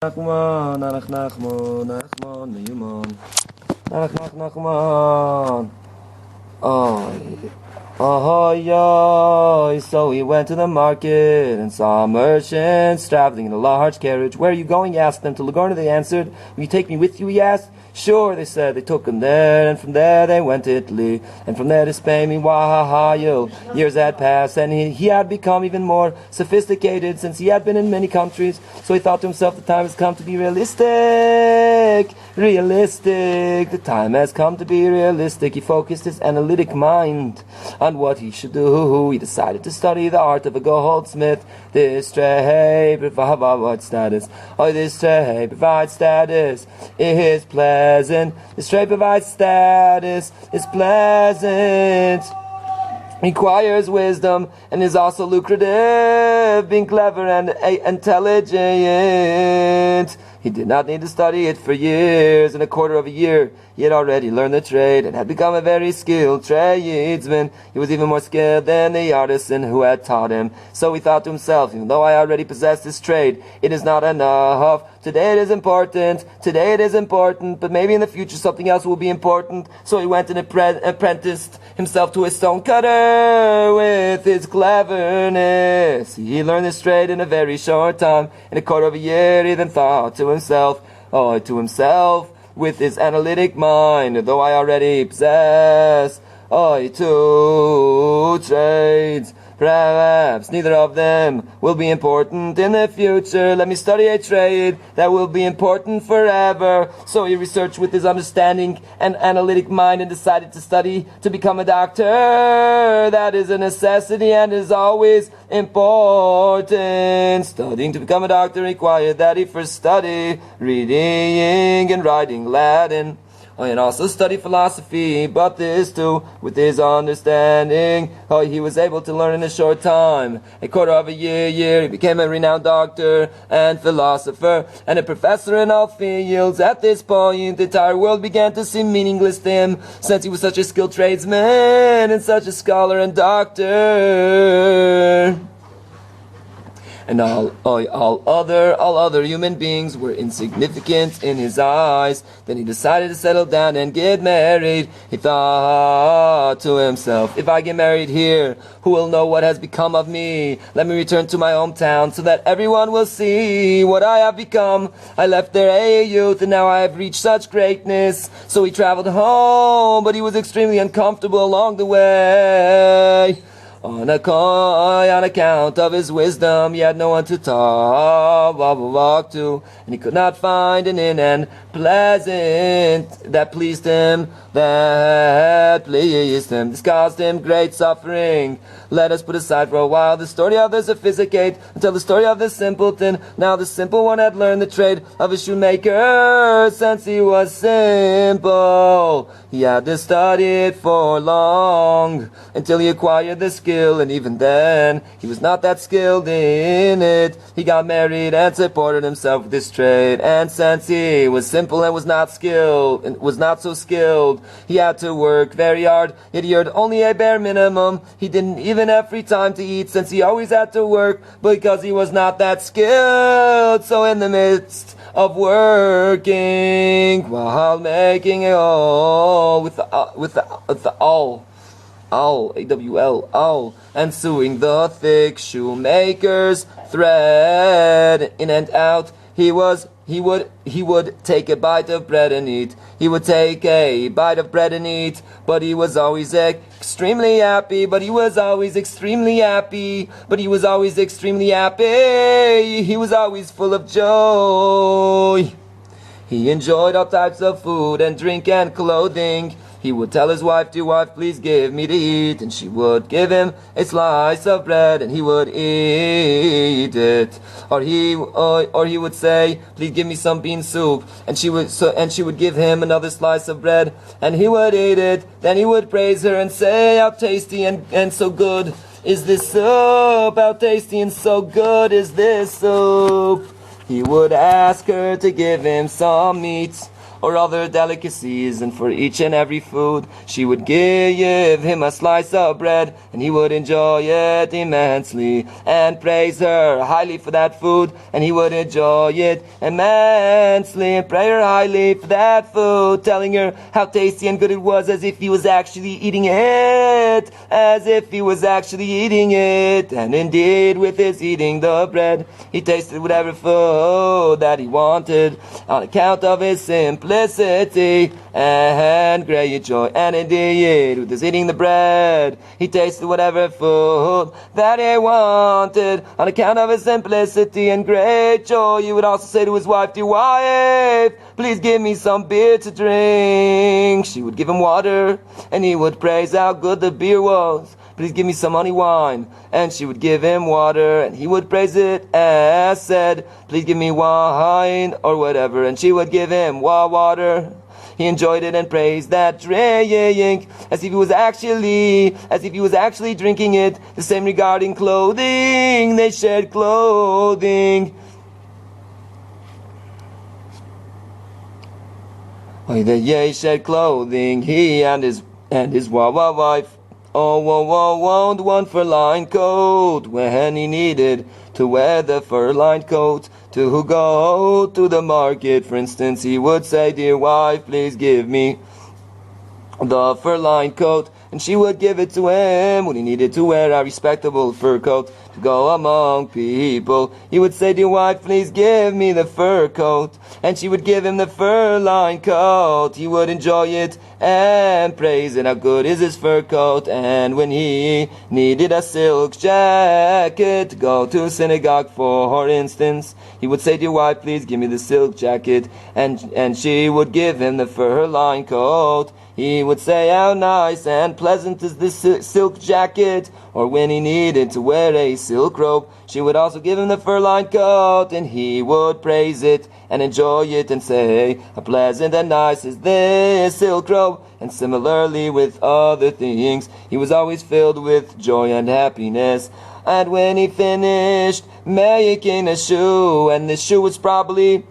nachman, nachman, meuman. Nachman. Oh, so he went to the market and saw merchants traveling in a large carriage. Where are you going? He asked them. To Lagorno, they answered. Will you take me with you? He asked. Sure, they said. They took him there, and from there they went to Italy, and from there to Spain. Meanwhile, years had passed, and he had become even more sophisticated since he had been in many countries. So he thought to himself, the time has come to be realistic. The time has come to be realistic. He focused his analytic mind on what he should do. He decided to study the art of a goldsmith. This trade provides status. This trade provides status. It is pleasant. This trade provides status. It's pleasant. Requires wisdom and is also lucrative. Being clever and intelligent. He did not need to study it for years. In a quarter of a year, he had already learned the trade and had become a very skilled tradesman. He was even more skilled than the artisan who had taught him. So he thought to himself, even though I already possess this trade, it is not enough. Today it is important, but maybe in the future something else will be important. So he went and apprenticed himself to a stone cutter with his cleverness. He learned this trade in a very short time. In a quarter of a year, he then thought to himself, with his analytic mind, though I already possess two trades, perhaps neither of them will be important in the future. Let me study a trade that will be important forever. So he researched with his understanding and analytic mind and decided to study to become a doctor. That is a necessity and is always important. Studying to become a doctor required that he first study reading and writing Latin. And also study philosophy, but this too, with his understanding, he was able to learn in a short time. A quarter of a year, he became a renowned doctor and philosopher, and a professor in all fields. At this point, the entire world began to seem meaningless to him, since he was such a skilled tradesman and such a scholar and doctor. And all other human beings were insignificant in his eyes. Then he decided to settle down and get married. He thought to himself, if I get married here, who will know what has become of me? Let me return to my hometown so that everyone will see what I have become. I left there a youth and now I have reached such greatness. So he traveled home, but he was extremely uncomfortable along the way. On account of his wisdom, he had no one to talk to, and he could not find an inn and that pleased him. This caused him great suffering. Let us put aside for a while the story of the sophisticate and tell the story of the simpleton. Now the simple one had learned the trade of a shoemaker. Since he was simple, he had to study it for long until he acquired the skill, and even then he was not that skilled in it. He got married and supported himself with this trade, and since he was simple and was not so skilled, he had to work very hard. Yet he earned only a bare minimum. He didn't even have free time to eat, since he always had to work because he was not that skilled. So in the midst of working, while making a hole with the awl, awl, and sewing the thick shoemaker's thread in and out, he would take a bite of bread and eat. He would take a bite of bread and eat, but he was always extremely happy. He was always full of joy. He enjoyed all types of food and drink and clothing. He would tell his wife, "Dear wife, please give me to eat," and she would give him a slice of bread, and he would eat it. Or he would say, "Please give me some bean soup," and she would give him another slice of bread, and he would eat it. Then he would praise her and say, "How tasty and so good is this soup? How tasty and so good is this soup?" He would ask her to give him some meat. or other delicacies, and for each and every food she would give him a slice of bread, and he would enjoy it immensely, and praise her highly for that food, and he would enjoy it immensely, and praise her highly for that food, telling her how tasty and good it was, as if he was actually eating it, and indeed with his eating the bread, he tasted whatever food that he wanted, on account of his simplicity and great joy. And indeed, with his eating the bread, he tasted whatever food that he wanted, on account of his simplicity and great joy. He would also say to his wife, "Dear wife, please give me some beer to drink." She would give him water, and he would praise how good the beer was. "Please give me some honey wine." And she would give him water, and he would praise it as said, "Please give me wine," or whatever, and she would give him water. He enjoyed it and praised that drink as if he was actually drinking it. The same regarding clothing. They shared clothing. They shared clothing, he and his wife. Owned one fur-lined coat when he needed to wear the fur-lined coat to go to the market. For instance, he would say, "Dear wife, please give me the fur-lined coat," and she would give it to him when he needed to wear a respectable fur coat to go among people. He would say, "Dear wife, please give me the fur coat," and she would give him the fur-lined coat. He would enjoy it and praise it. How good is his fur coat? And when he needed a silk jacket to go to synagogue, for instance, he would say, "Dear wife, please give me the silk jacket," and she would give him the fur-lined coat. He would say, "How nice and pleasant is this silk jacket." Or when he needed to wear a silk robe, she would also give him the fur-lined coat, and he would praise it and enjoy it and say, "How pleasant and nice is this silk robe." And similarly with other things, he was always filled with joy and happiness. And when he finished making a shoe, and this shoe probably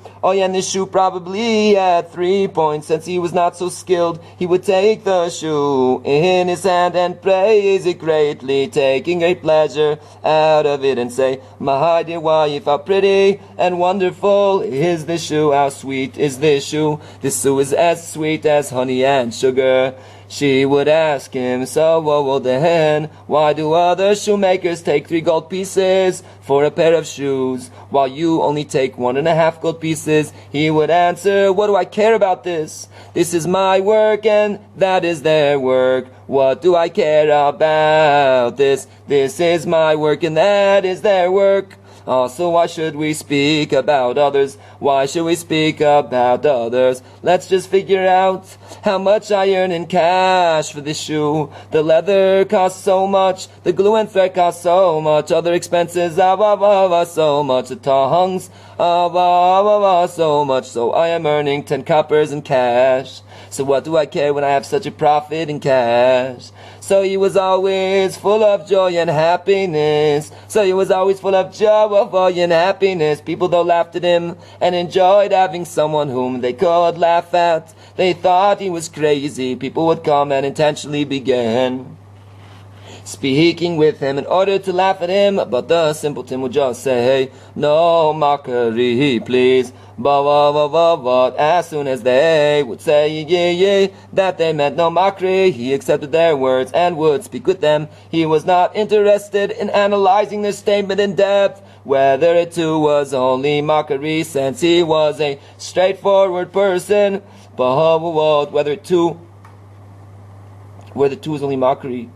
had 3 points, since he was not so skilled, he would take the shoe in his hand and praise it greatly, taking great pleasure out of it, and say, "My dear wife, how pretty and wonderful is this shoe, how sweet is this shoe. This shoe is as sweet as honey and sugar." She would ask him, "So then, why do other shoemakers take 3 gold pieces for a pair of shoes, while you only take 1.5 gold pieces?" He would answer, "What do I care about this? This is my work and that is their work. What do I care about this? This is my work and that is their work." Also, why should we speak about others? Why should we speak about others? Let's just figure out how much I earn in cash for this shoe. The leather costs so much, the glue and thread cost so much, other expenses so much, the tongs so much, so I am earning 10 coppers in cash. So what do I care when I have such a profit in cash? So he was always full of joy and happiness. People though laughed at him and enjoyed having someone whom they could laugh at. They thought he was crazy. People would come and intentionally begin speaking with him in order to laugh at him, but the simpleton would just say, "No mockery, please." But as soon as they would say that they meant no mockery, he accepted their words and would speak with them. He was not interested in analyzing their statement in depth, whether it too was only mockery, since he was a straightforward person. But whether the two is only mockery,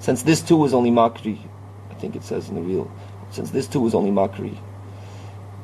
since this too was only mockery, I think it says in the real, since this too was only mockery,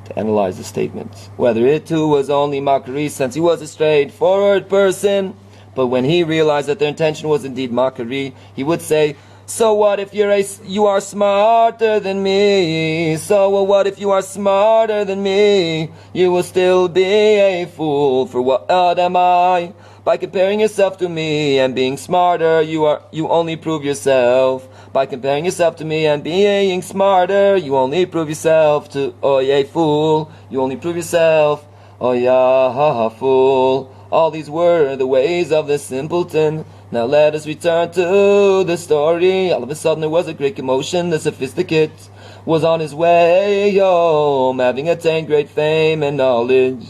to analyze the statement. Whether it too was only mockery, since he was a straightforward person. But when he realized that their intention was indeed mockery, he would say, "So what if you are smarter than me? So what if you are smarter than me? You will still be a fool, for what am I? By comparing yourself to me and being smarter, you only prove yourself. by comparing yourself to me and being smarter. You only prove yourself to, oh yeah, fool. You only prove yourself, oh yeah, fool. All these were the ways of the simpleton. Now let us return to the story. All of a sudden there was a great commotion. The sophisticate was on his way home, having attained great fame and knowledge.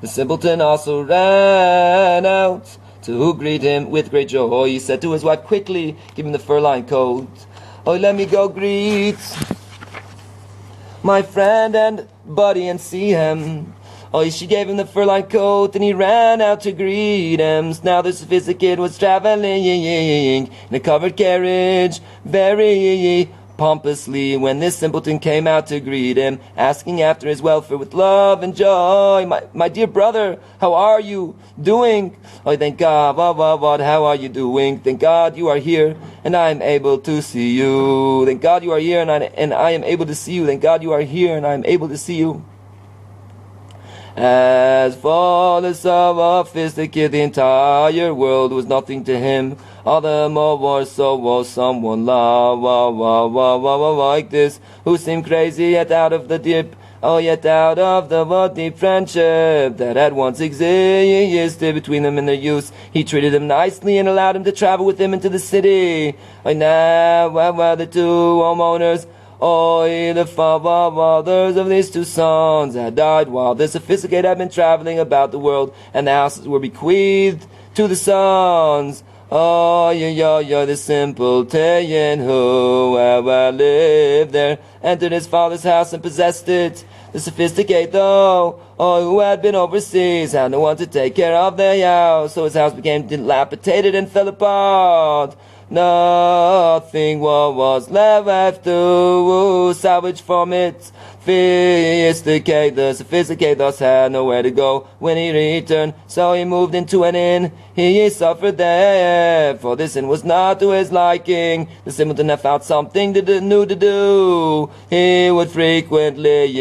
The simpleton also ran out to greet him with great joy. He said to his wife, quickly, give him the fur-lined coat. Oh, let me go greet my friend and buddy and see him. Oh, she gave him the fur-lined coat, and he ran out to greet him. Now the sophisticate was traveling in a covered carriage, very pompously, when this simpleton came out to greet him, asking after his welfare with love and joy. My dear brother, how are you doing? Oh, thank God. What? How are you doing? Thank God you are here, and I am able to see you. Thank God you are here, and I am able to see you. Thank God you are here, and I am able to see you. As for the sophisticate, the entire world was nothing to him. All the more so was someone like this, who seemed crazy yet out of the deep, yet out of the deep friendship that had once existed between them in their youth. He treated him nicely and allowed him to travel with him into the city. Now, the two homeowners, the fathers of these two sons had died while the sophisticate had been traveling about the world, and the houses were bequeathed to the sons. The simpleton who lived there entered his father's house and possessed it. The sophisticate, though, who had been overseas, had no one to take care of the house, so his house became dilapidated and fell apart. Nothing was left to salvage from it. The sophisticate thus had nowhere to go when he returned, so he moved into an inn. He suffered there, for this inn was not to his liking. The simpleton had found something new to do. He would frequently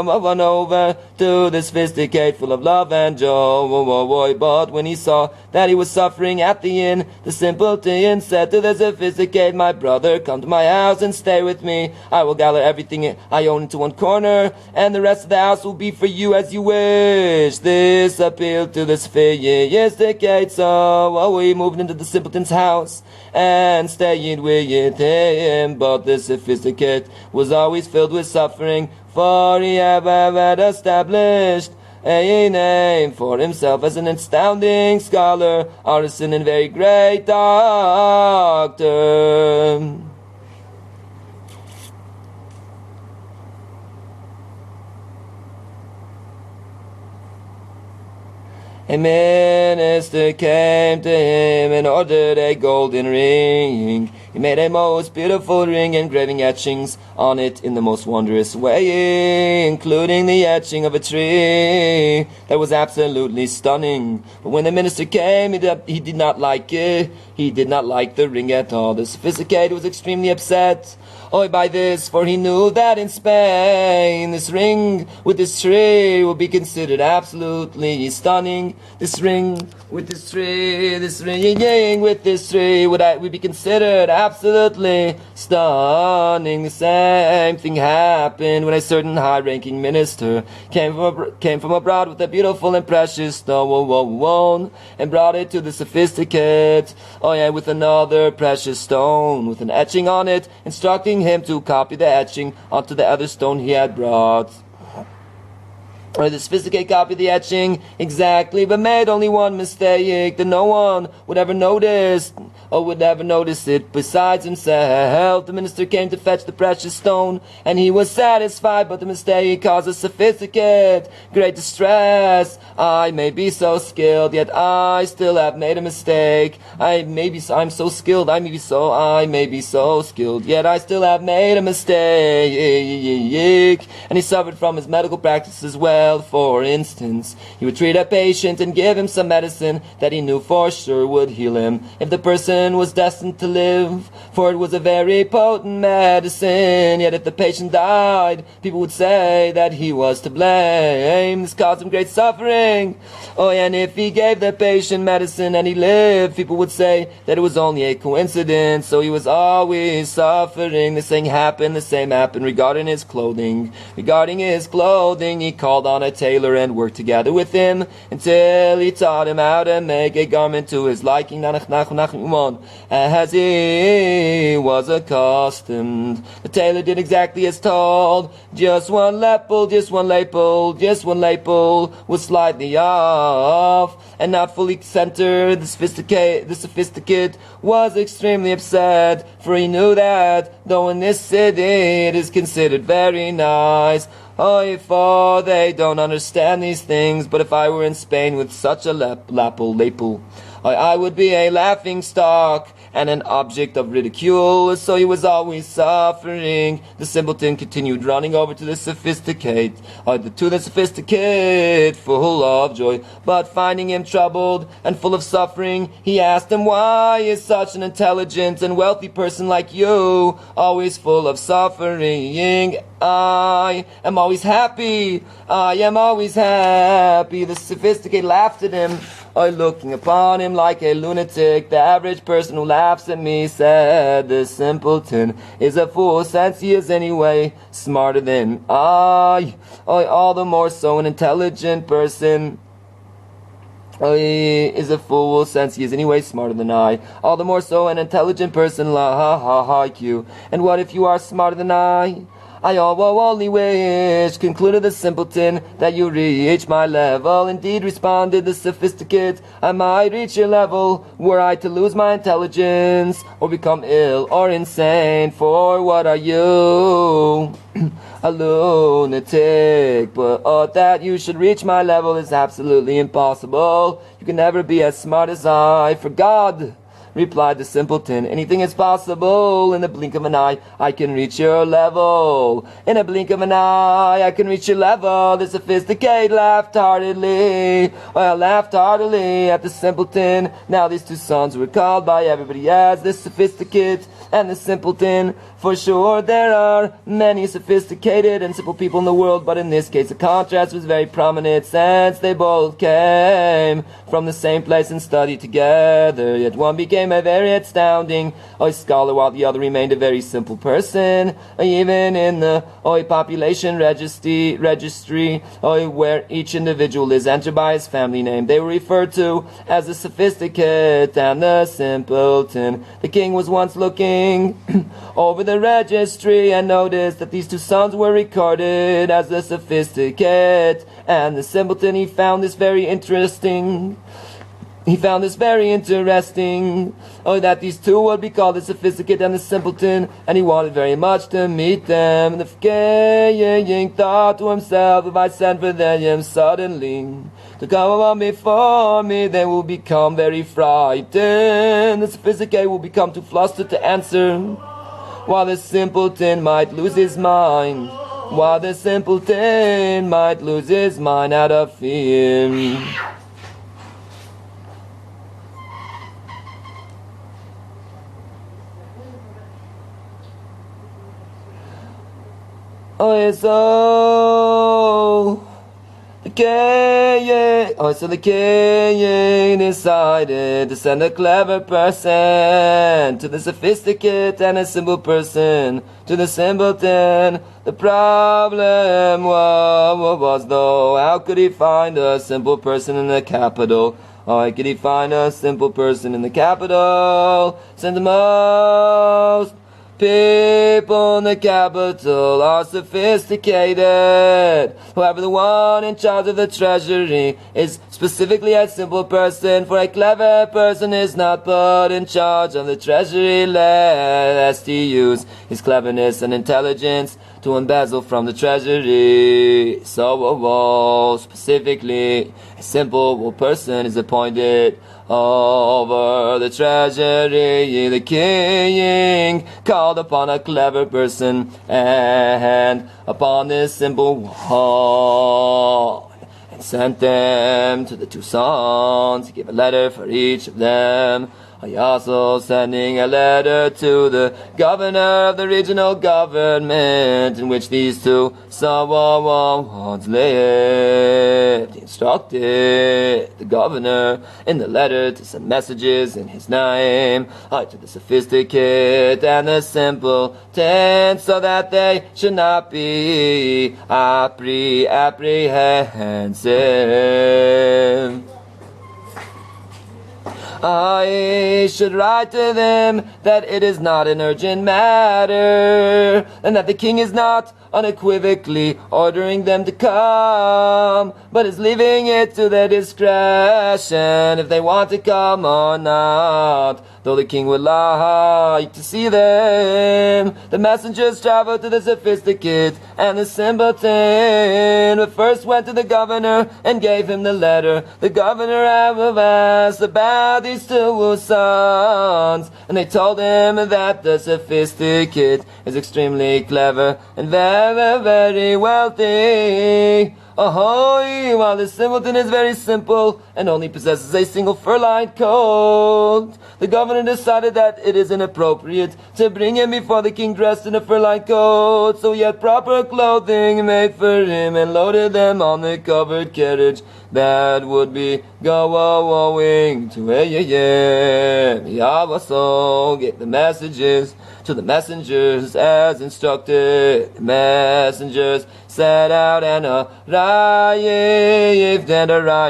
run over to the sophisticate full of love and joy. But when he saw that he was suffering at the inn, the simpleton said to the sophisticate, my brother, come to my house and stay with me. I will gather everything I own into one corner, and the rest of the house will be for you as you wish. This appealed to the sophisticate, so he moved into the simpleton's house and stayed with him. But the sophisticate was always filled with suffering, for he had established a name for himself as an astounding scholar, artisan, and very great doctor. A minister came to him and ordered a golden ring. He made a most beautiful ring, engraving etchings on it in the most wondrous way, including the etching of a tree that was absolutely stunning. But when the minister came, he did not like it. He did not like the ring at all. The sophisticate was extremely upset by this, for he knew that in Spain this ring with this tree would be considered absolutely stunning. This ring with this tree would be considered absolutely stunning. The same thing happened when a certain high-ranking minister came from abroad with a beautiful and precious stone and brought it to the sophisticate. With another precious stone with an etching on it, instructing him to copy the etching onto the other stone he had brought. The sophisticate copied the etching exactly, but made only one mistake that no one would ever notice it besides himself. The minister came to fetch the precious stone, and he was satisfied, but the mistake caused the sophisticate great distress. I may be so skilled, yet I still have made a mistake. I may be so skilled, yet I still have made a mistake. And he suffered from his medical practice as well. health. For instance, he would treat a patient and give him some medicine that he knew for sure would heal him if the person was destined to live, for it was a very potent medicine. Yet if the patient died, people would say that he was to blame. This caused him great suffering. Oh, and if he gave the patient medicine and he lived, people would say that it was only a coincidence, so he was always suffering. The same happened regarding his clothing. Regarding his clothing, he called on a tailor and worked together with him until he taught him how to make a garment to his liking, nanach, nachman, as he was accustomed. The tailor did exactly as told. Just one lapel was slightly off and not fully centered. The sophisticate was extremely upset, for he knew that though in this city it is considered very nice, for they don't understand these things. But if I were in Spain with such a lapel, I would be a laughing stock and an object of ridicule. So he was always suffering. The simpleton continued running over to the sophisticate, full of joy. But finding him troubled and full of suffering, he asked him, "Why is such an intelligent and wealthy person like you always full of suffering?" I am always happy. The sophisticate laughed at him, looking upon him like a lunatic. "The average person who laughs at me," said the simpleton, "is a fool, since he is anyway smarter than I. All the more so an intelligent person is a fool, since he is anyway smarter than I. All the more so an intelligent person like you. And what if you are smarter than I? I only wish," concluded the simpleton, "that you reach my level." "Indeed," responded the sophisticate, "I might reach your level were I to lose my intelligence or become ill or insane. For what are you? A lunatic. But that you should reach my level is absolutely impossible. You can never be as smart as I." "For God," replied the simpleton, "anything is possible. In the blink of an eye, I can reach your level. In a blink of an eye, I can reach your level." The sophisticate laughed heartily at the simpleton. Now these two sons were called by everybody as the sophisticate and the simpleton. For sure, there are many sophisticated and simple people in the world, but in this case the contrast was very prominent, since they both came from the same place and studied together. Yet one became a very astounding scholar, while the other remained a very simple person. Even in the population registry, where each individual is entered by his family name, they were referred to as the sophisticate and the simpleton. The king was once looking over the registry and noticed that these two sons were recorded as the sophisticate and the simpleton. He found this very interesting, that these two would be called the sophisticate and the simpleton, and he wanted very much to meet them. The king thought to himself, "If I send for them suddenly to come along before me, they will become very frightened. The sophisticate will become too flustered to answer, while the simpleton might lose his mind. Out of fear." So the king decided to send a clever person to the sophisticate and a simple person to the simpleton. The problem was though, how could he find a simple person in the capital? Could he find a simple person in the capital? Since the most people in the capital are sophisticated. However, the one in charge of the treasury is specifically a simple person, for a clever person is not put in charge of the treasury, lest he use his cleverness and intelligence to to embezzle from the treasury. So specifically, a simple person is appointed over the treasury. The king called upon a clever person, and upon this simple one, and sent them to the two sons. He gave a letter for each of them. He also sending a letter to the governor of the regional government in which these two sons lived. He instructed the governor in the letter to send messages in his name to the sophisticate and the simpleton, so that they should not be apprehensive. I should write to them that it is not an urgent matter, and that the king is not unequivocally ordering them to come, but is leaving it to their discretion if they want to come or not, though the king would like to see them. The messengers traveled to the sophisticate and the simpleton, but first went to the governor and gave him the letter. The governor asked about these two sons, and they told him that the sophisticate is extremely clever and very wealthy, while the simpleton is very simple and only possesses a single fur-lined coat. The governor decided that it is inappropriate to bring him before the king dressed in a fur-lined coat, so he had proper clothing made for him and loaded them on the covered carriage that would be going to him. He also gave the messages to the messengers as instructed. The messengers set out and arrived,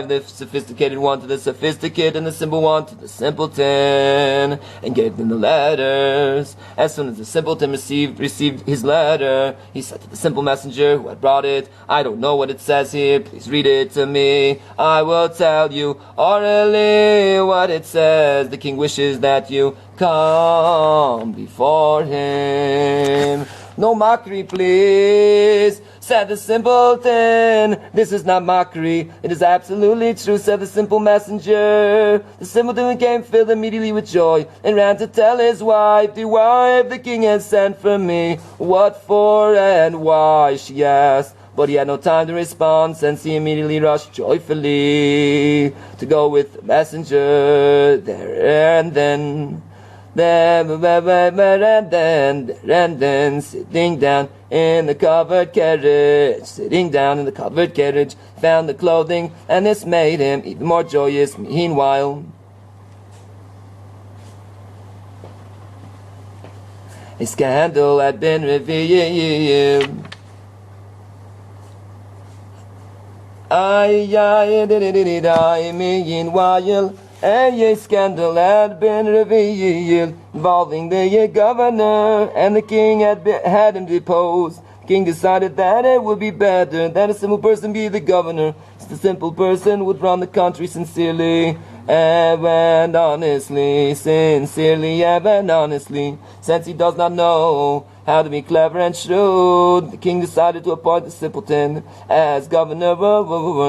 the sophisticated one to the sophisticate and the simple one to the simpleton, and gave them the letters. As soon as the simpleton received his letter, he said to the simple messenger who had brought it, "I don't know what it says here, please read it to me. I will tell you orally what it says. The king wishes that you come before him." "No mockery, please," said the simpleton. "This is not mockery. It is absolutely true," said the simple messenger. The simpleton became filled immediately with joy and ran to tell his wife, "Dear wife, the king has sent for me." "What for and why?" she asked. But he had no time to respond, since he immediately rushed joyfully to go with the messenger there and then. Sitting down in the covered carriage, found the clothing, and this made him even more joyous. Meanwhile, a scandal had been revealed. Meanwhile, a scandal had been revealed involving the governor, and the king had him deposed. The king decided that it would be better that a simple person be the governor, since the simple person would run the country sincerely and honestly, since he does not know how to be clever and shrewd. The king decided to appoint the simpleton as governor,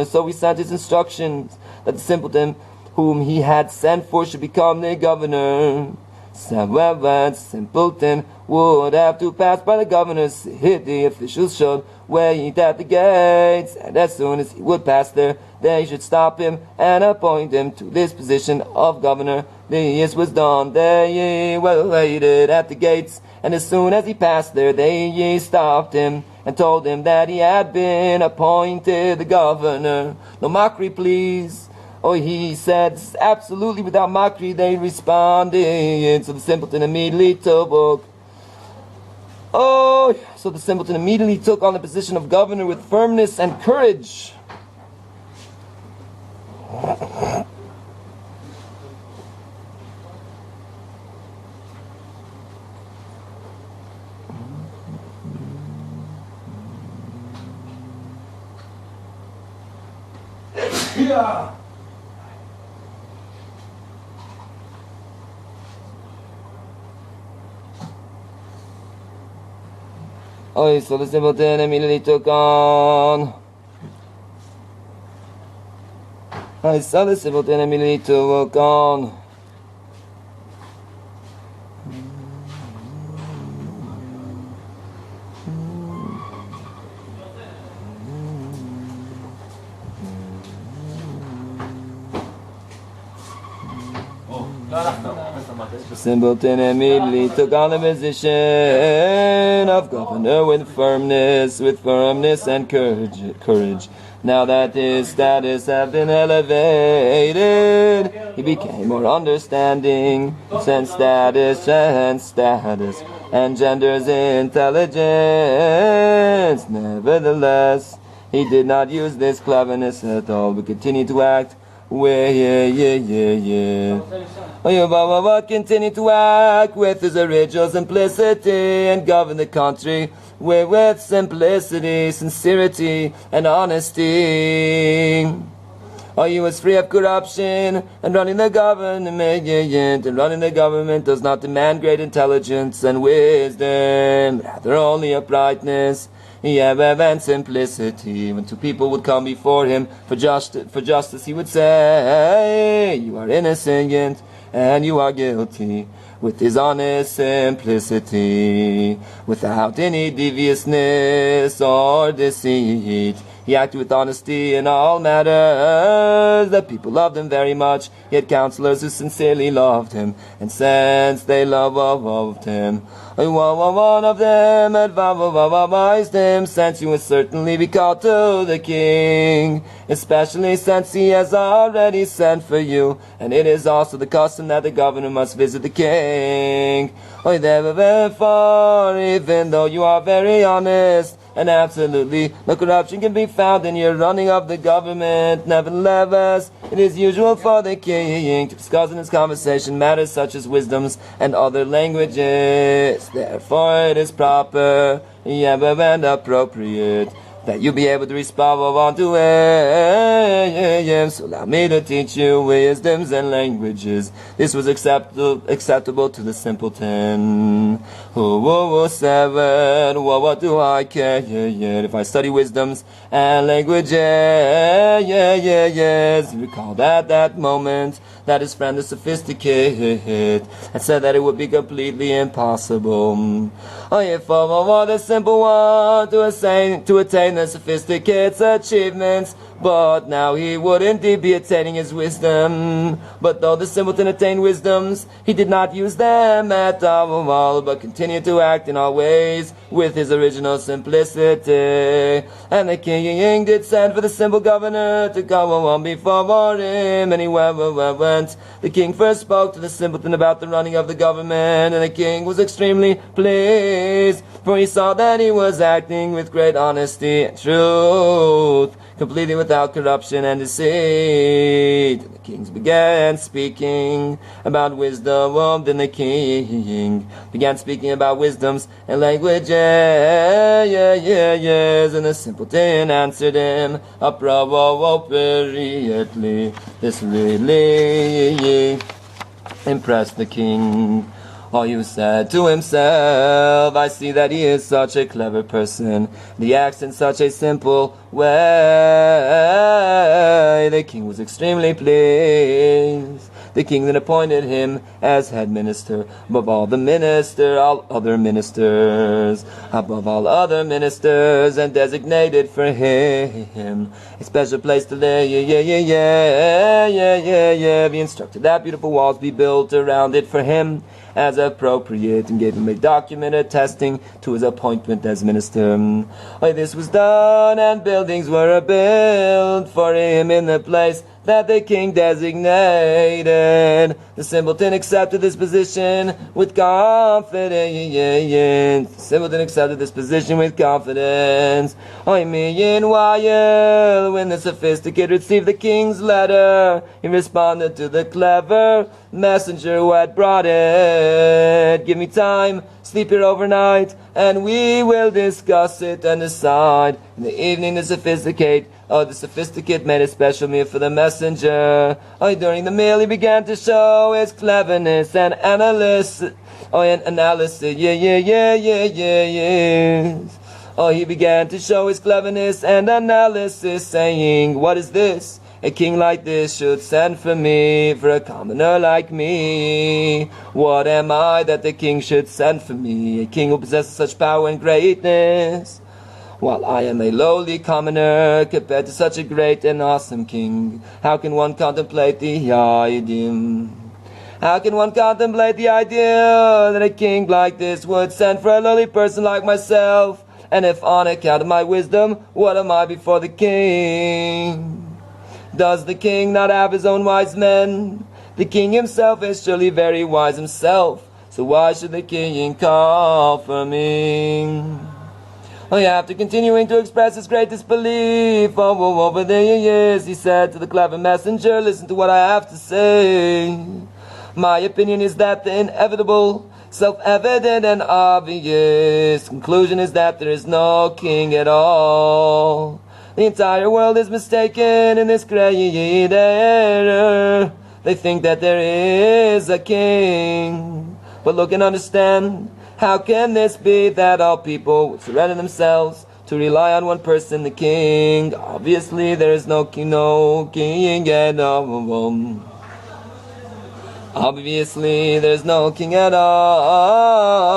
so he sent his instructions that the simpleton whom he had sent for should become the governor. However, the simpleton would have to pass by the governor's city. Officials should wait at the gates, and as soon as he would pass there, they should stop him and appoint him to this position of governor. This was done. They waited at the gates, and as soon as he passed there, they stopped him and told him that he had been appointed the governor. "No mockery, please." "Oh," he said, "this is absolutely without mockery," they responded. So the simpleton immediately took on the position of governor with firmness and courage. Yeah. So the simpleton immediately took on. So the simpleton immediately took on. The simpleton immediately took on the position of governor with firmness and courage. Now that his status had been elevated, he became more understanding, since status engenders intelligence. Nevertheless, he did not use this cleverness at all, but continued to act continue to act with his original simplicity and govern the country with simplicity, sincerity, and honesty. He was free of corruption, and running the government does not demand great intelligence and wisdom, rather only uprightness, and simplicity. When two people would come before him for justice, he would say, "You are innocent and you are guilty," with his honest simplicity, without any deviousness or deceit. He acted with honesty in all matters. The people loved him very much. He had counselors who sincerely loved him, and since they loved him, one of them advised him, since you will certainly be called to the king, especially since he has already sent for you, and it is also the custom that the governor must visit the king. Therefore, even though you are very honest, and absolutely no corruption can be found in your running of the government, nevertheless, it is usual for the king to discuss in his conversation matters such as wisdoms and other languages. Therefore, it is proper, and appropriate that you be able to respond to him. So allow me to teach you wisdoms and languages. This was acceptable to the simpleton, who said, what do I care if I study wisdoms and languages? Recalled at that moment that his friend, the sophisticated, had said that it would be completely impossible if the simple one to attain the sophisticate's achievements. But now he would indeed be attaining his wisdom. But though the simpleton attained wisdoms, he did not use them at all, but continued to act in all ways with his original simplicity. And the king did send for the simple governor to go on before him, and he went. The king first spoke to the simpleton about the running of the government, and the king was extremely pleased, for he saw that he was acting with great honesty and truth, completely without corruption and deceit. And the kings began speaking about wisdom. Then the king began speaking about wisdoms and languages. And the simpleton answered him appropriately. This really impressed the king. He said to himself, I see that he is such a clever person. He acts in such a simple way. The king was extremely pleased. The king then appointed him as head minister above all other ministers, and designated for him a special place to live. He instructed that beautiful walls be built around it for him as appropriate, and gave him a document attesting to his appointment as minister. This was done, and buildings were built for him in the place that the king designated. The simpleton accepted this position with confidence. Meanwhile, when the sophisticated received the king's letter, he responded to the clever messenger who had brought it. Give me time, sleep here overnight, and we will discuss it and decide. In the evening, the sophisticate made a special meal for the messenger. During the meal, he began to show his cleverness and analysis. Oh, he began to show his cleverness and analysis, saying, what is this? A king like this should send for me, for a commoner like me. What am I that the king should send for me, a king who possesses such power and greatness? While I am a lowly commoner, compared to such a great and awesome king, how can one contemplate the idea? How can one contemplate the idea that a king like this would send for a lowly person like myself? And if on account of my wisdom, what am I before the king? Does the king not have his own wise men? The king himself is surely very wise himself, so why should the king call for me? Oh, after continuing to express his great disbelief over the years, he said to the clever messenger, listen to what I have to say. My opinion is that the inevitable, self-evident and obvious conclusion is that there is no king at all. The entire world is mistaken in this great error. They think that there is a king. But look and understand, how can this be that all people would surrender themselves to rely on one person, the king? Obviously there is no king at all. Obviously, there's no king at all.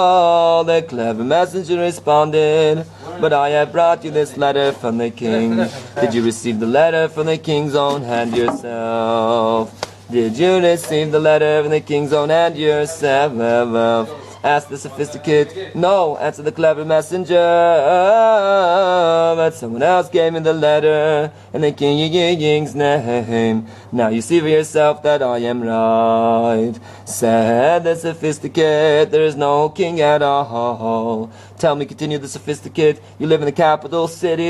The clever messenger responded, but I have brought you this letter from the king. Did you receive the letter from the king's own hand yourself? Did you receive the letter from the king's own hand yourself? Asked the sophisticate. No, answered the clever messenger, but someone else gave me the letter in the king's name. Now you see for yourself that I am right. Said the sophisticate, there is no king at all. Tell me, continued the sophisticate, you live in the capital city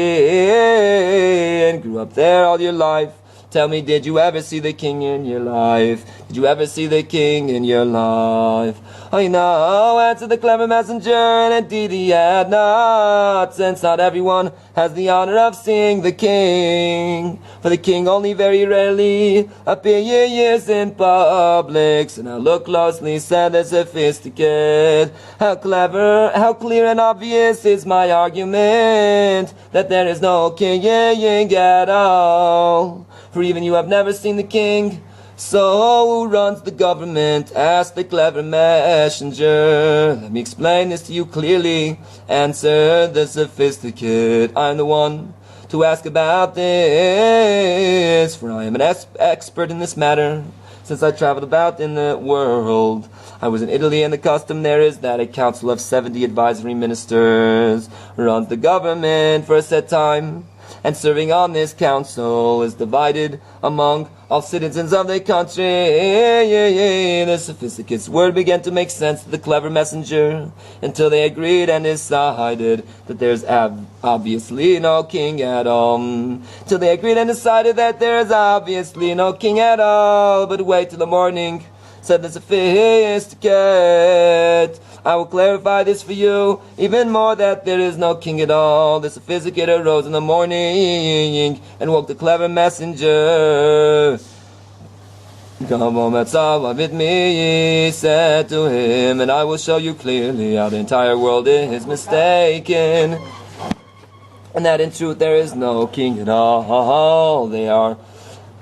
and grew up there all your life. Tell me, did you ever see the king in your life? Did you ever see the king in your life? Oh, you know, answered the clever messenger, and indeed he had not, since not everyone has the honor of seeing the king. For the king only very rarely appears in public. So now look closely, said the sophisticate. How clever, how clear and obvious is my argument, that there is no king at all. For even you have never seen the king. So who runs the government? Asked the clever messenger. Let me explain this to you clearly, answered the sophisticate. I am the one to ask about this, for I am an expert in this matter. Since I traveled about in the world, I was in Italy, and the custom there is that a council of 70 advisory ministers runs the government for a set time. And serving on this council is divided among all citizens of the country. The sophisticate's word began to make sense to the clever messenger, until they agreed and decided that there's obviously no king at all. Till they agreed and decided that there's obviously no king at all. But wait till the morning, said the sophisticate. I will clarify this for you even more, that there is no king at all. The sophisticate arose in the morning and woke the clever messenger. Come home, that's all with me, he said to him, and I will show you clearly how the entire world is mistaken, and that in truth there is no king at all. They are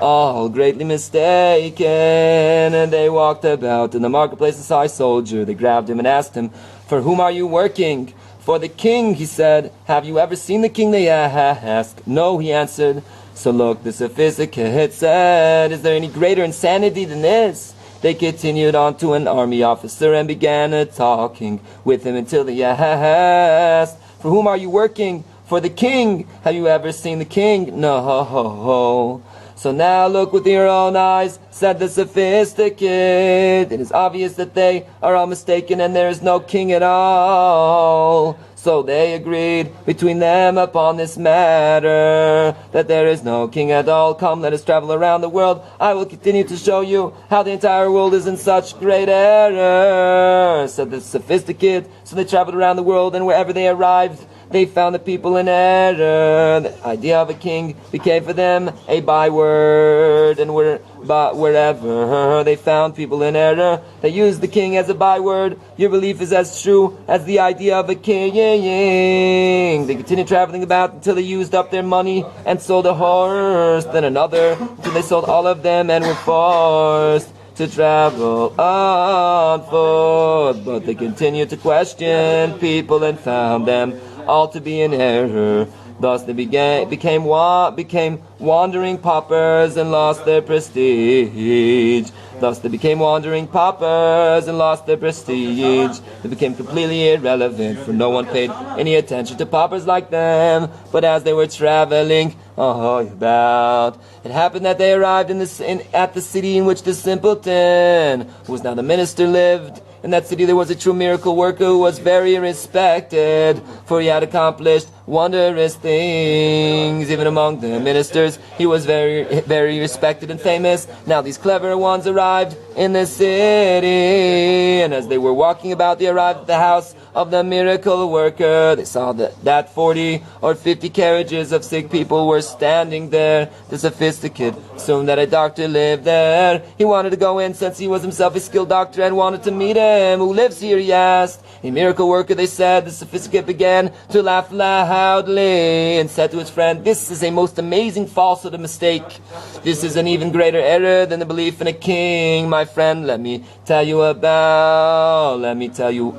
all greatly mistaken. And they walked about in the marketplace and saw a soldier. They grabbed him and asked him, for whom are you working? For the king, he said. Have you ever seen the king? They asked. No, he answered. So look, the sophisticate said, is there any greater insanity than this? They continued on to an army officer and began talking with him until they asked, for whom are you working? For the king. Have you ever seen the king? No. So now look with your own eyes, said the sophisticate. It is obvious that they are all mistaken and there is no king at all. So they agreed between them upon this matter, that there is no king at all. Come, let us travel around the world. I will continue to show you how the entire world is in such great error, said the sophisticate. So they traveled around the world, and wherever they arrived, They found the people in error. The idea of a king became for them a byword, and wherever they found people in error, they used the king as a byword. Your belief is as true as the idea of a king. They continued traveling about until they used up their money and sold a horse, then another, until they sold all of them and were forced to travel on foot. But they continued to question people and found them all to be in error. Thus they became wandering paupers and lost their prestige. Thus they became wandering paupers and lost their prestige. They became completely irrelevant, for no one paid any attention to paupers like them. But as they were traveling about, it happened that they arrived at the city in which the simpleton, who was now the minister, lived. In that city there was a true miracle worker who was very respected, for he had accomplished wondrous things. Even among the ministers he was very, very respected and famous. Now these clever ones arrived in the city, and as they were walking about, they arrived at the house of the miracle worker. They saw that 40 or 50 carriages of sick people were standing there. The sophisticate assumed that a doctor lived there. He wanted to go in, since he was himself a skilled doctor, and wanted to meet him. Who lives here, he asked. A miracle worker, they said. The sophisticate began to laugh loudly and said to his friend, "This is a most amazing falsehood, a mistake. This is an even greater error than the belief in a king. My friend, let me tell you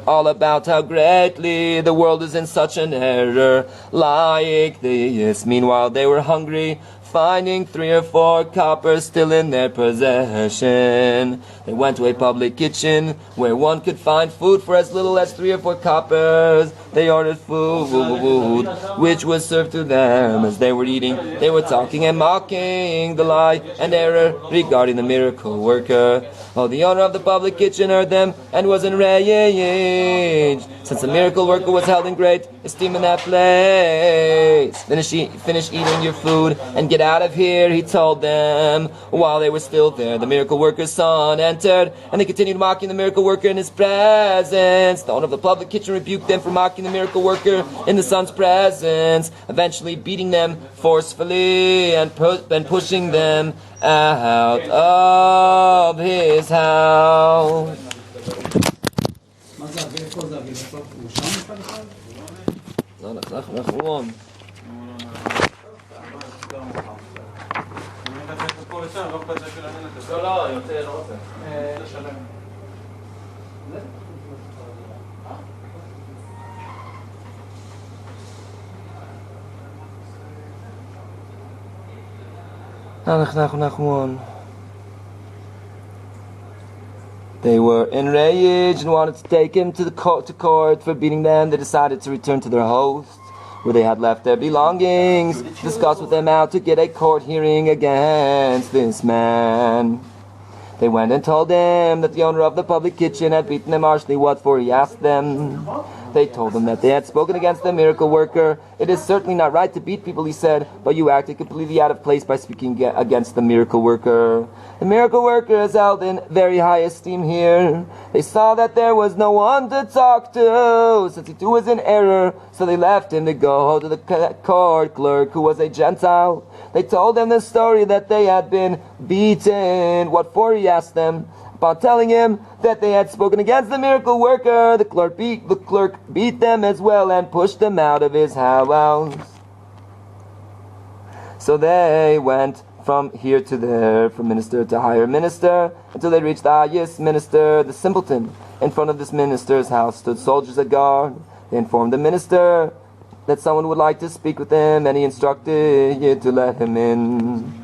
all about how greatly the world is in such an error like this." Meanwhile they were hungry, finding 3 or 4 coppers still in their possession. They went to a public kitchen where one could find food for as little as 3 or 4 coppers. They ordered food, which was served to them. As they were eating, they were talking and mocking the lie and error regarding the miracle worker. Oh, the owner of the public kitchen heard them and was enraged, since the miracle worker was held in great esteem in that place. Finish eating your food and get out of here, he told them. While they were still there, the miracle worker's son entered, and they continued mocking the miracle worker in his presence. The owner of the public kitchen rebuked them for mocking the miracle worker in the son's presence, eventually beating them forcefully and pushing them out of his house. nachman. Nachman. They were enraged and wanted to take him to court for beating them. They decided to return to their host, where they had left their belongings, discuss with them how to get a court hearing against this man. They went and told him that the owner of the public kitchen had beaten them harshly. What for, he asked them. They told him that they had spoken against the miracle worker. It is certainly not right to beat people, he said, but you acted completely out of place by speaking against the miracle worker. The miracle worker is held in very high esteem here. They saw that there was no one to talk to, since he too was in error, so they left him to go to the court clerk, who was a Gentile. They told him the story that they had been beaten. What for, he asked them. Upon telling him that they had spoken against the miracle worker, the clerk beat them as well and pushed them out of his house. So they went from here to there, from minister to higher minister, until they reached the highest minister, the simpleton. In front of this minister's house stood soldiers at guard. They informed the minister that someone would like to speak with him, and he instructed to let him in.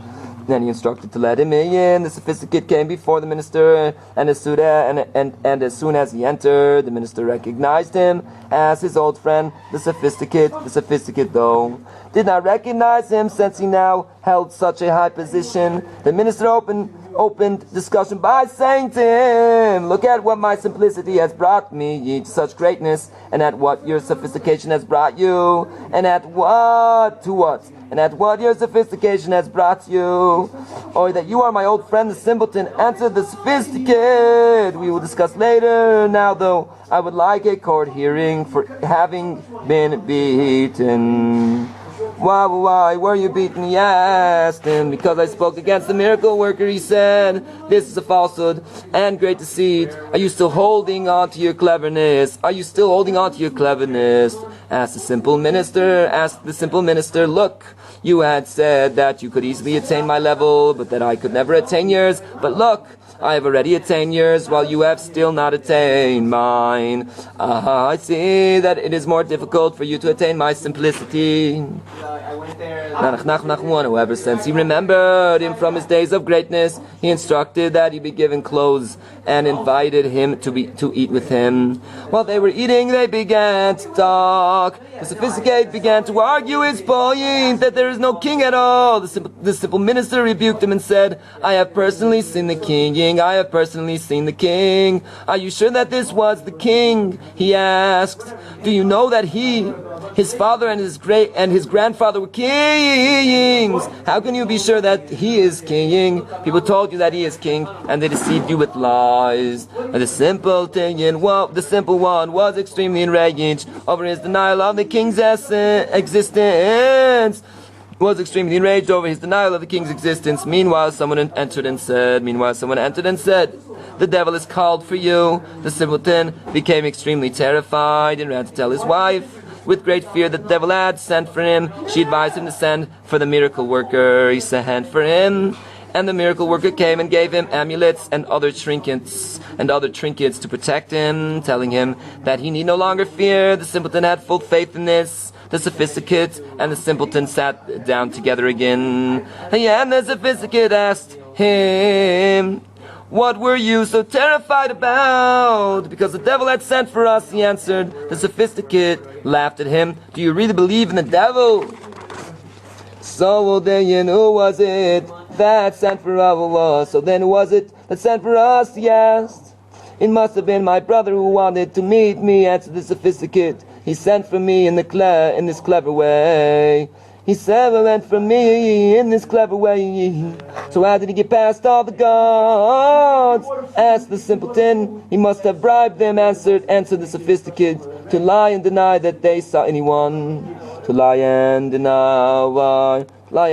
Then he instructed to let him in. The sophisticate came before the minister, and as soon as he entered, the minister recognized him as his old friend, the sophisticate. The sophisticate, though, did not recognize him, since he now held such a high position. The minister opened opened discussion by saying to him, look at what my simplicity has brought me to such greatness, and at what your sophistication has brought you, and at what your sophistication has brought you, or that you are my old friend the simpleton. Answer the sophisticated. We will discuss later. Now though, I would like a court hearing for having been beaten. Why were you beaten? He asked him. Because I spoke against the miracle worker, he said. This is a falsehood and great deceit. Are you still holding on to your cleverness? Asked the simple minister. Look, you had said that you could easily attain my level, but that I could never attain yours. But look, I have already attained yours, while you have still not attained mine. I see that it is more difficult for you to attain my simplicity. Nachman, however, since he remembered him from his days of greatness, he instructed that he be given clothes and invited him to eat with him. While they were eating, they began to talk. The sophisticated began to argue his point that there is no king at all. The simple minister rebuked him and said, I have personally seen the king. Are you sure that this was the king? He asked. Do you know that his father and his grandfather were kings? How can you be sure that he is king? People told you that he is king, and they deceived you with lies. And the simple one was extremely enraged over his denial of the king's existence. Meanwhile, someone entered and said, the devil is called for you. The simpleton became extremely terrified and ran to tell his wife. With great fear that the devil had sent for him, she advised him to send for the miracle worker. He sent for him, and the miracle worker came and gave him amulets and other trinkets to protect him, telling him that he need no longer fear. The simpleton had full faith in this. The sophisticate and the simpleton sat down together again. And the sophisticate asked him, what were you so terrified about? Because the devil had sent for us, he answered. The sophisticate laughed at him. Do you really believe in the devil? So then who was it that sent for us? He asked. It must have been my brother who wanted to meet me, answered the sophisticate. He sent for me in this clever way. So how did he get past all the gods? Asked the simpleton. He must have bribed them, answered the sophisticate, to lie and deny that they saw anyone. To lie and deny that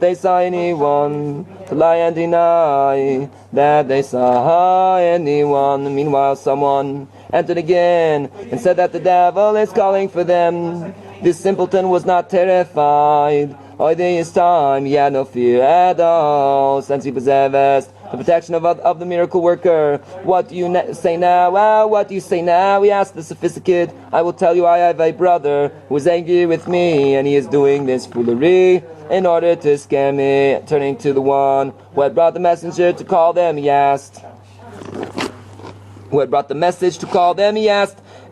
they saw anyone. To lie and deny that they saw anyone. Meanwhile, someone entered again and said that the devil is calling for them. This simpleton was not terrified. All this time he had no fear at all, since he possessed the protection of the miracle worker. What do you say now? What do you say now? He asked the sophisticate. I will tell you, I have a brother who is angry with me, and he is doing this foolery in order to scare me. Turning to the one who had brought the messenger to call them, he asked.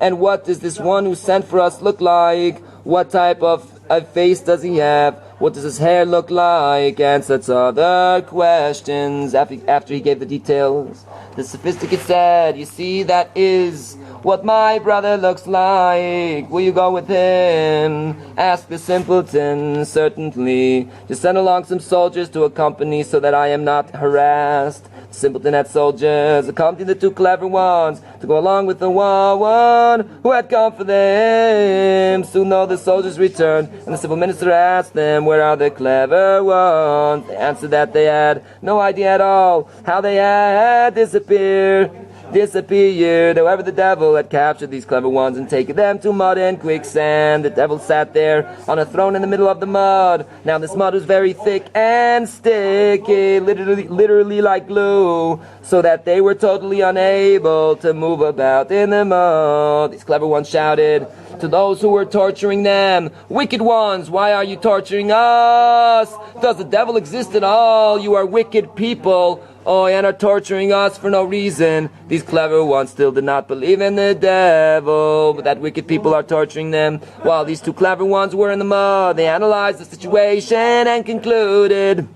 And what does this one who sent for us look like? What type of a face does he have? What does his hair look like? And such other questions. After he gave the details, the sophisticate said, you see, that is what my brother looks like. Will you go with him? Asked the simpleton. Certainly. Just send along some soldiers to accompany, so that I am not harassed. The simpleton had soldiers accompanying the two clever ones to go along with the one who had come for them. Soon though the soldiers returned, and the simple minister asked them, where are the clever ones? They answered that they had no idea at all how they had disappeared. However, the devil had captured these clever ones and taken them to mud and quicksand. The devil sat there on a throne in the middle of the mud. Now this mud was very thick and sticky, literally like glue, so that they were totally unable to move about in the mud. These clever ones shouted to those who were torturing them, wicked ones, why are you torturing us? Does the devil exist at all? You are wicked people. and are torturing us for no reason. These clever ones still did not believe in the devil, but that wicked people are torturing them. While these two clever ones were in the mud, they analyzed the situation and concluded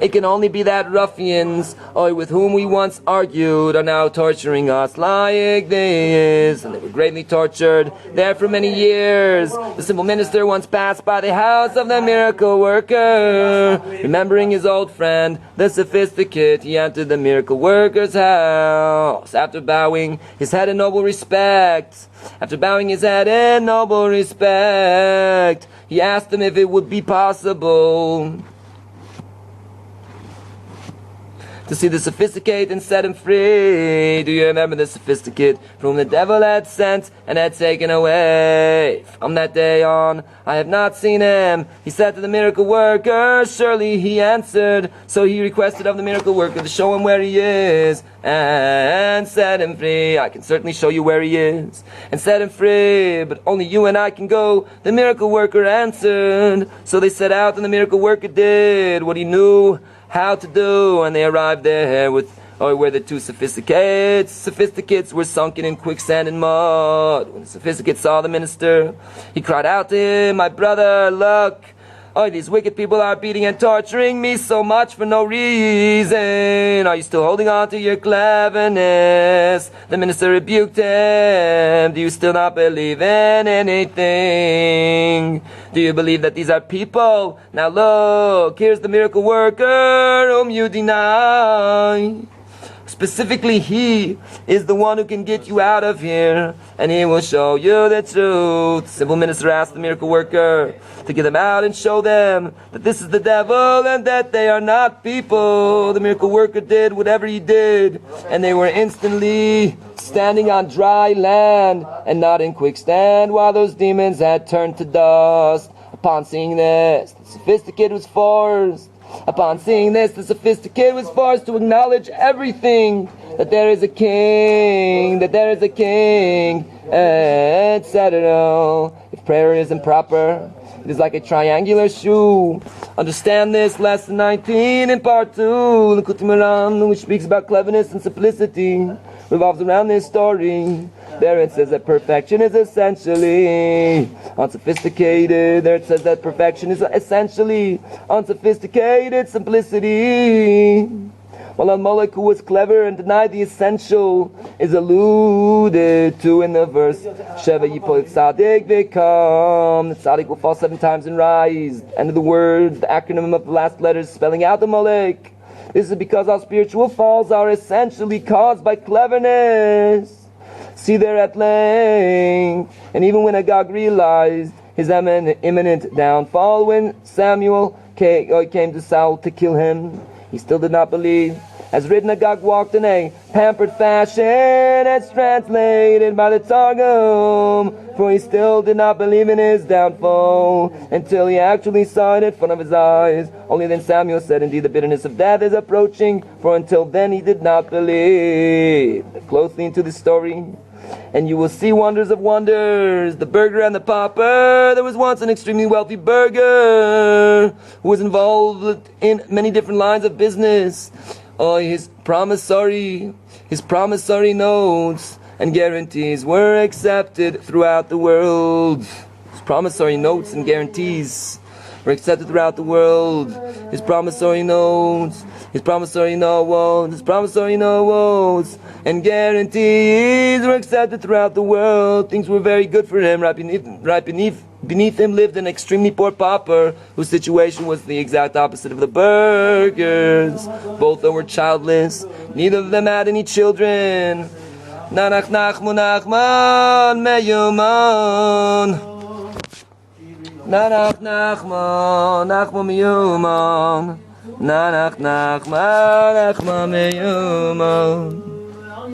it can only be that ruffians, with whom we once argued, are now torturing us like this. And they were greatly tortured there for many years. The simple minister once passed by the house of the miracle worker. Remembering his old friend, the sophisticate, he entered the miracle worker's house. After bowing his head in noble respect, he asked him if it would be possible to see the sophisticate and set him free. Do you remember the sophisticate whom the devil had sent and had taken away? From that day on, I have not seen him. He said to the miracle worker, surely he answered. So he requested of the miracle worker to show him where he is and set him free. I can certainly show you where he is and set him free, but only you and I can go. The miracle worker answered. So they set out, and the miracle worker did what he knew how to do, and they arrived there where the two sophisticates were sunken in quicksand and mud. When the sophisticate saw the minister, he cried out to him, my brother, look, these wicked people are beating and torturing me so much for no reason. Are you still holding on to your cleverness? The minister rebuked him. Do you still not believe in anything? Do you believe that these are people? Now look, here's the miracle worker whom you deny. Specifically, he is the one who can get you out of here, and he will show you the truth. The simple minister asked the miracle worker to get them out and show them that this is the devil and that they are not people. The miracle worker did whatever he did, and they were instantly standing on dry land and not in quicksand, while those demons had turned to dust. Upon seeing this, the sophisticate was forced to acknowledge everything, that there is a king, etc. If prayer is improper, it is like a triangular shoe. Understand this, lesson 19 in part 2, the Kutim, which speaks about cleverness and simplicity, revolves around this story. There it says that perfection is essentially unsophisticated. There it says that perfection is essentially unsophisticated simplicity. While Amalek, who was clever and denied the essential, is alluded to in the verse Sheva Yipol Tzadik V'Kam. The Tzadik will fall 7 times and rise. End of the word, the acronym of the last letters spelling out the Amalek. This is because our spiritual falls are essentially caused by cleverness. See there at length. And even when Agag realized his imminent downfall, when Samuel came to Saul to kill him, he still did not believe. As written, Agag walked in a pampered fashion, as translated by the Targum, for he still did not believe in his downfall until he actually saw it in front of his eyes. Only then Samuel said, indeed, the bitterness of death is approaching, for until then he did not believe. Look closely into this story, and you will see wonders of wonders. The burgher and the pauper. There was once an extremely wealthy burgher who was involved in many different lines of business. His promissory notes and guarantees were accepted throughout the world. His promissory notes and guarantees were accepted throughout the world. His promissory notes and guarantees were accepted throughout the world. Things were very good for him. Right beneath him lived an extremely poor pauper, whose situation was the exact opposite of the burgher's. Both were childless. Neither of them had any children. Nanach, nachman, meuman. Nanach, nachma, meuman. Nanach, nachman, meuman.